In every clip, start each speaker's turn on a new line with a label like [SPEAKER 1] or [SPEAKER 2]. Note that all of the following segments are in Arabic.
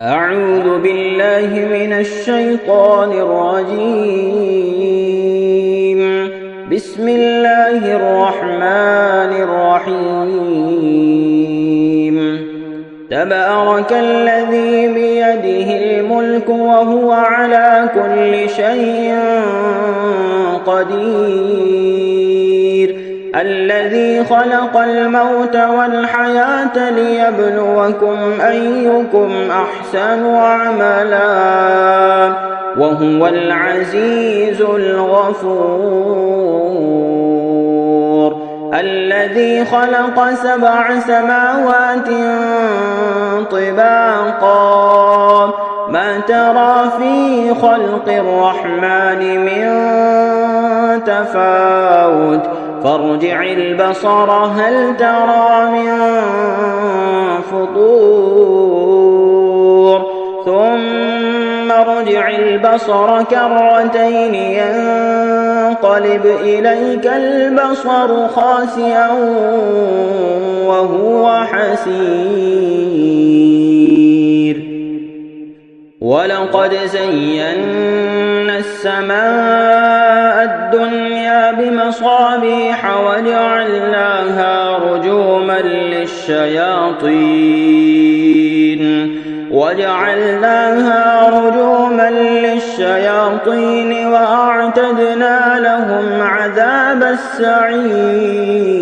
[SPEAKER 1] أعوذ بالله من الشيطان الرجيم. بسم الله الرحمن الرحيم. تبارك الذي بيده الملك وهو على كل شيء قدير. الذي خلق الموت والحياة ليبلوكم أيكم أحسن عملا وهو العزيز الغفور. الذي خلق 7 سماوات طباقا ما ترى في خلق الرحمن من تفاوت فارجع البصر هل ترى من فطور ثم ارجع البصر كرتين ينقلب إليك البصر خاسئا وهو حسير. ولقد زينا السماء الدنيا بمصابيح وجعلناها رجوما للشياطين وأعتدنا لهم عذاب السعير.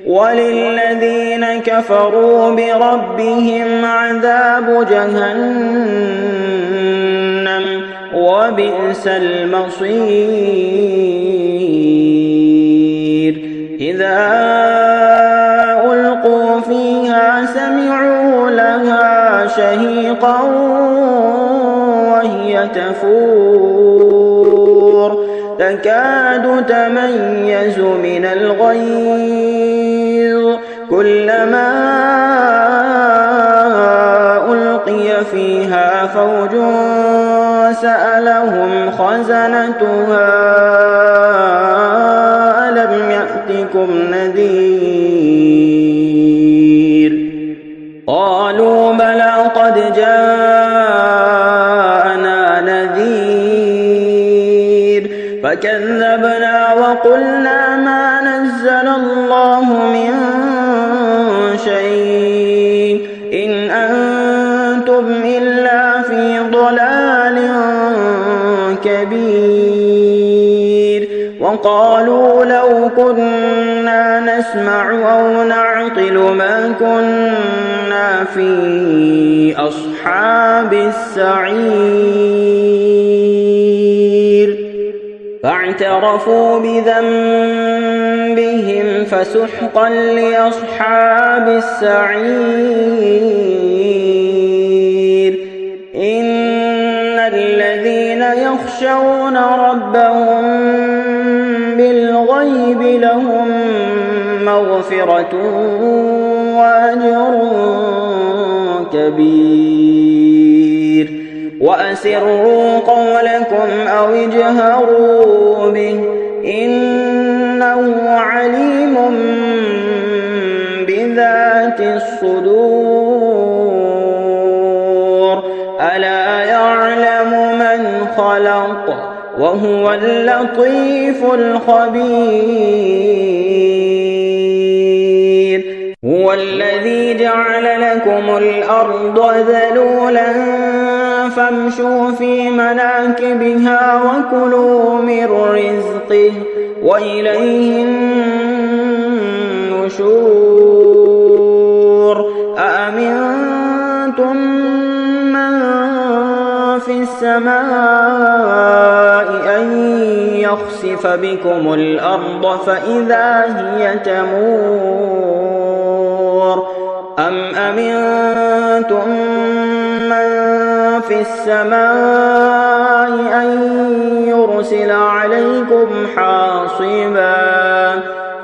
[SPEAKER 1] وللذين كفروا بربهم عذاب جهنم وبئس المصير. إذا ألقوا فيها سمعوا لها شهيقا وهي تفور تكاد تميز من الغيظ كلما ألقي فيها فوج سألهم خزنتها ألم يأتكم نذير قالوا بلى قد جاءنا نذير فكذبنا وقلنا ما نزل الله من شيء إن أنتم إلا في ضلال كبير. وقالوا لو كنا نسمع أو نعقل ما كنا في أصحاب السعير. فاعترفوا بذنبهم فسحقا لأصحاب السعير. إن الذين يخشون ربهم بالغيب لهم مغفرة وأجر كبير. وأسروا قولكم أو اجهروا به إنه عليم بذات الصدور. ألا يعلم من خلق وهو اللطيف الخبير. هو الذي جعل لكم الأرض ذلولا فامشوا في مناكبها وكلوا من رزقه وإليه النشور. أأمنتم من في السماء أن يخسف بكم الأرض فإذا هي تمور أم أمنتم من في السماء أن يرسل عليكم حاصبا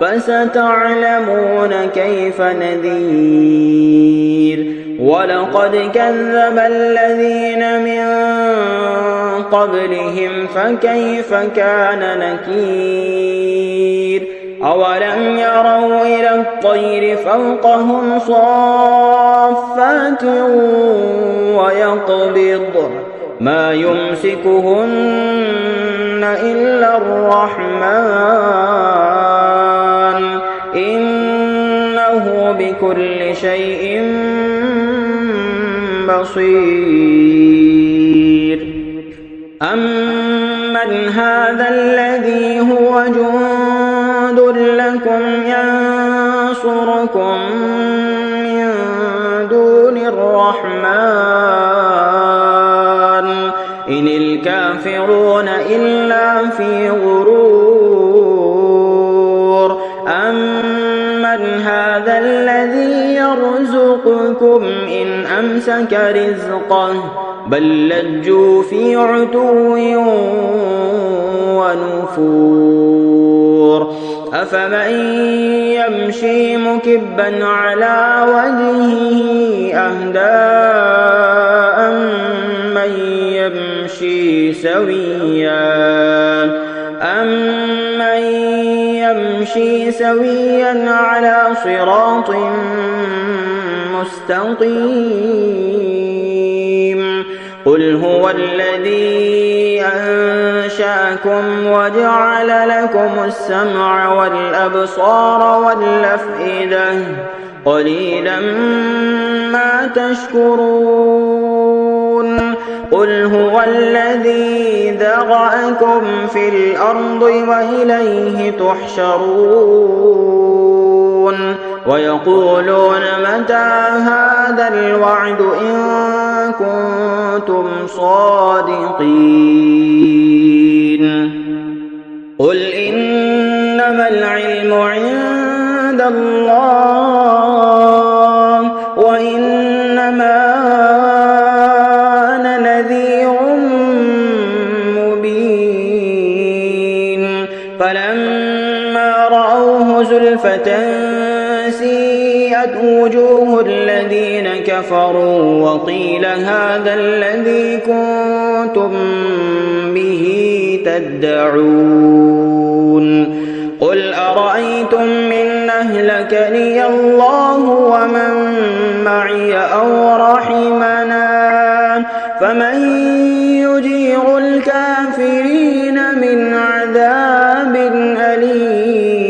[SPEAKER 1] فستعلمون كيف نذير. ولقد كذب الذين من قبلهم فكيف كان نكير. أولم يروا إلى الطير فوقهم صافات ويقبض ما يمسكهن إلا الرحمن إنه بكل شيء بصير أمن هذا الذي هو جند لكم ينصركم من دون الرحمن إن الكافرون إلا في غرور أمن هذا الذي يرزقكم إن أمسك رزقه بل لجوا في عتو ونفور أفمن يمشي مكبا على وجهه أهدى أمن يمشي سويا على صراط مستقيم قل هو الذي أنشأكم وجعل لكم السمع والأبصار والأفئدة قليلا ما تشكرون قل هو الذي ذرأكم في الأرض وإليه تحشرون ويقولون متى هذا الوعد إن كنتم صادقين قل إنما العلم عند الله وإنما أنا نذير مبين فلما رأوه زلفة سيئت وجوه الذين كفروا وقيل هذا الذي كنتم به تدعون قل أرأيتم إن أهلكني الله ومن معي أو رحمنا فمن يجير الكافرين من عذاب أليم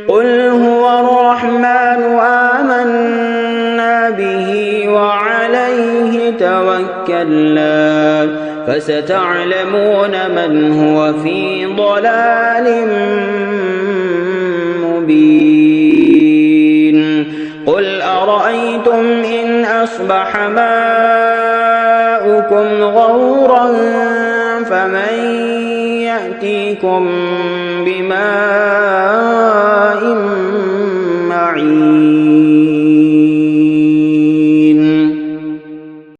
[SPEAKER 1] قل هو الرحمن آمنا به وعليه توكلنا فستعلمون من هو في ضلال مبين قل أرأيتم إن أصبح ماؤكم غورا فمن يأتيكم بماء معين